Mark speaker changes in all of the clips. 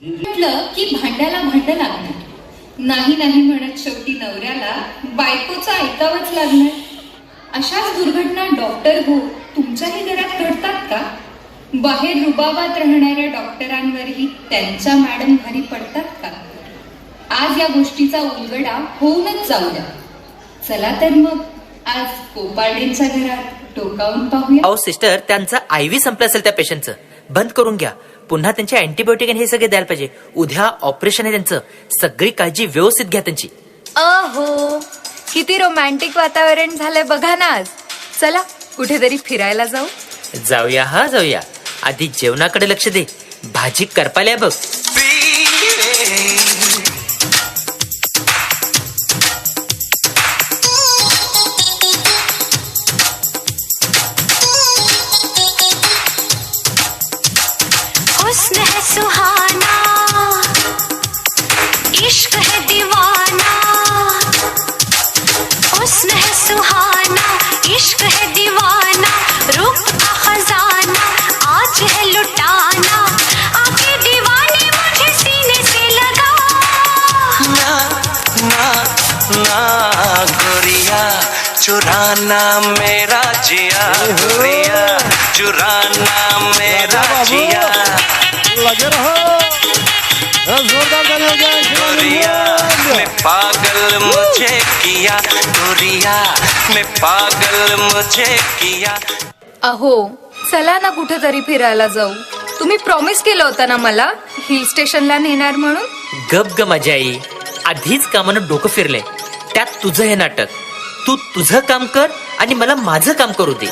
Speaker 1: म्हटलं की भांड्याला भांड लागणार. नाही नाही म्हणत शेवटी नवऱ्याला बायकोचं ऐकावंच लागणार. अशाच दुर्घटना डॉक्टर हो तुमच्याही घरात घडतात का? बाहेर रुबाबात राहणाऱ्या डॉक्टरांवरही त्यांच्या मॅडम भारी पडतात का? आज या गोष्टीचा उलगडा होऊनच जाऊ द्या. चला तर मग आज कोपार्डेंच्या घरात डोकावून पाहूया.
Speaker 2: अहो सिस्टर, त्यांचा IV संपलं असेल त्या पेशंटचं. बंद करून घ्या. पुन्हा त्यांचे अँटीबायोटिक आणि हे सगळे द्यायला पाहिजे. उद्या ऑपरेशन आहे त्यांचं. सगळी काळजी व्यवस्थित घ्या त्यांची.
Speaker 3: अहो किती रोमॅन्टिक वातावरण झालंय बघा ना आज. चला कुठेतरी फिरायला जाऊ.
Speaker 2: जाऊया, हा जाऊया. आधी जेवणाकडे लक्ष दे. भाजी करपाल्या बघ.
Speaker 4: हुस्न है सुहाना, इश्क है दीवाना. हुस्न है सुहाना, इश्क है दीवाना. रूप का खजाना आज है लुटाना. आके दीवाने मुझे सीने से लगा.
Speaker 5: ना ना ना गोरिया चुराना मेरा जिया. गोरिया चुराना मेरा जिया.
Speaker 6: लगे रहो. जोरदार तालियां हो जाए.
Speaker 5: गोरिया मैं पागल मुझे किया. गोरिया मैं पागल मुझे किया.
Speaker 3: अहो चला ना कुठेतरी फिरायला जाऊ. तुम्ही प्रॉमिस केलं होतं ना मला हिल स्टेशनला नेणार म्हणून.
Speaker 2: गप ग माझी आई. आधीच कामानं डोकं फिरलंय. त्यात तुझं हे नाटक. तू तुझं काम कर आणि मला माझं काम करू दे.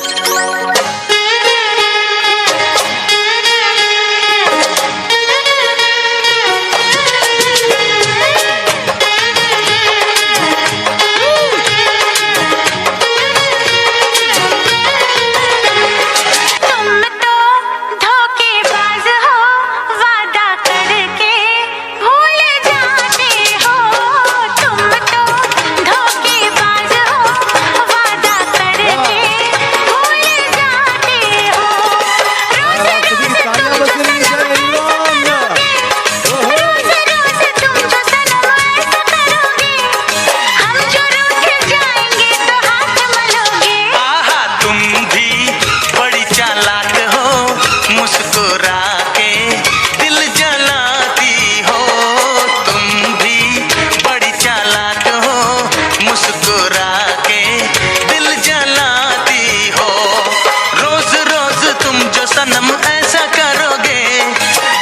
Speaker 5: सनम ऐसा करोगे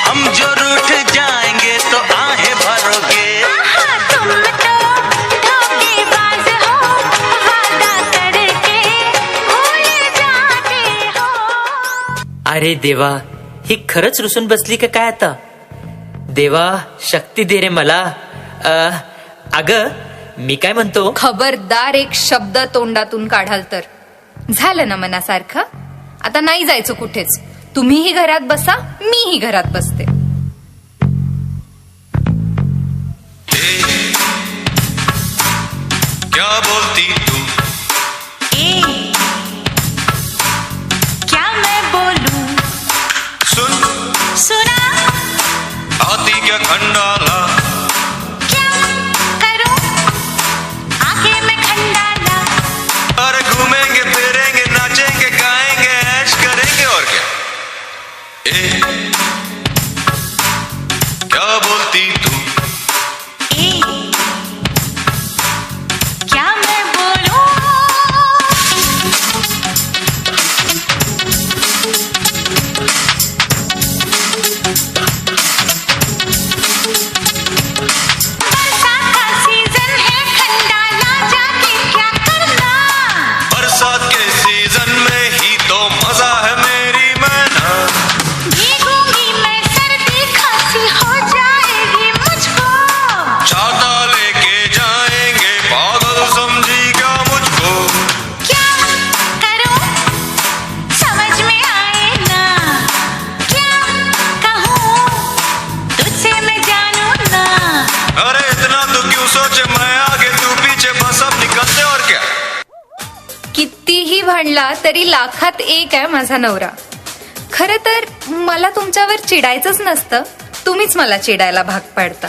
Speaker 5: हम जो रूठ जाएंगे तो आहें भरोगे.
Speaker 4: तुम तो धोखेबाज हो, वादा करके भूल जाते हो.
Speaker 2: अरे देवा, ही खरंच रुसून बसली का काय आता? देवा शक्ती दे रे मला. अगं मी काय म्हणतो,
Speaker 3: खबरदार एक शब्द तोंडातून काढाल तर झालं ना मनासारखं. आता नाही जायचं कुठेच. तुम्हीही घरात बसा, मीही घरात बसते.
Speaker 5: क्या बोलती तू?
Speaker 4: क्या मैं बोलूं?
Speaker 5: सुन
Speaker 4: सुना
Speaker 5: आती क्या खंडाला.
Speaker 4: क्या करूं आगे मैं खंडाला.
Speaker 5: अरे घूमेंगे फिरेंगे नाचेंगे गाएंगे ऐश करेंगे और क्या. क्या बोलती तू?
Speaker 4: क्या मैं बोलूं? बरसात का सीजन है खंडाला जाके क्या करना.
Speaker 5: बरसात के सीजन में ही तो मजा है मेरी मैना.
Speaker 4: भीगूंगी मैं सर्दी खांसी हो जाएगी मुझको.
Speaker 5: छाता लेके जाएंगे पागल समझी क्या मुझको.
Speaker 4: क्या करूं समझ में आए ना. क्या कहूं तुझसे मैं जानू ना.
Speaker 5: अरे इतना तो क्यों सोचे, मैं आगे तू पीछे बस अब निकलते और क्या.
Speaker 3: कितीही भांडला तरी लाखात एक आहे माझा नवरा. खरं तर मला तुमच्यावर चिडायचंच नसतं, तुम्हीच मला चिडायला भाग पाडता.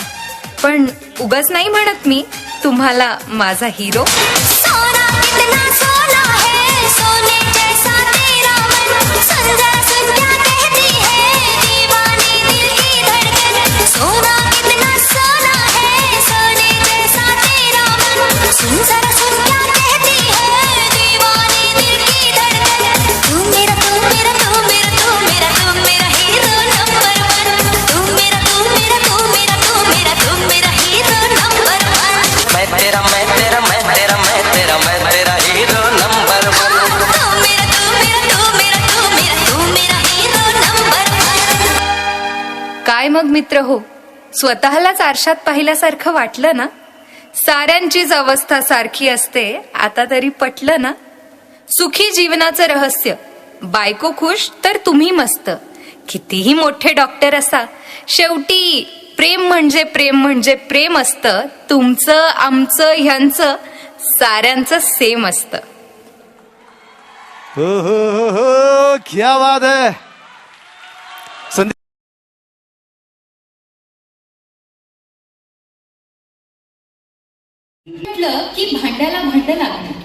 Speaker 3: पण उगाच नाही म्हणत मी तुम्हाला माझा हिरो.
Speaker 4: सोना कितना सोना है सोने जैसा तेरा मन सुन जरा सुन क्या कहती है दीवानी दिल की धड़कन. सोना कितना सोना है सोने जैसा तेरा मन सुन जरा सुन क्या कहती है दीवानी दिल की धड़कन. तू मेरा तू मेरा तू मेरा तू मेरा तू मेरा हीरो नंबर वन. तू मेरा तू मेरा तू मेरा तू मेरा तू मेरा हीरो नंबर वन.
Speaker 5: मैं तेरा मैं तेरा मैं तेरा मैं तेरा मैं तेरा हीरो नंबर वन.
Speaker 4: तू मेरा तू मेरा तू मेरा तू मेरा तू मेरा हीरो नंबर वन.
Speaker 3: काय मग मित्र हो, स्वतःलाच आरशात पाहिल्यासारखं वाटलं ना? साऱ्यांचीच अवस्था सारखी असते आता तरी पटलं ना? सुखी जीवनाचं रहस्य, बायको खुश तर तुम्ही मस्त. कितीही मोठे डॉक्टर असा, शेवटी प्रेम म्हणजे प्रेम असतं. तुमचं आमचं ह्यांचं साऱ्यांचं सेम असतं.
Speaker 6: हो, क्या बात है. संदीप
Speaker 1: म्हटलं की भांड्याला भांड लागणार.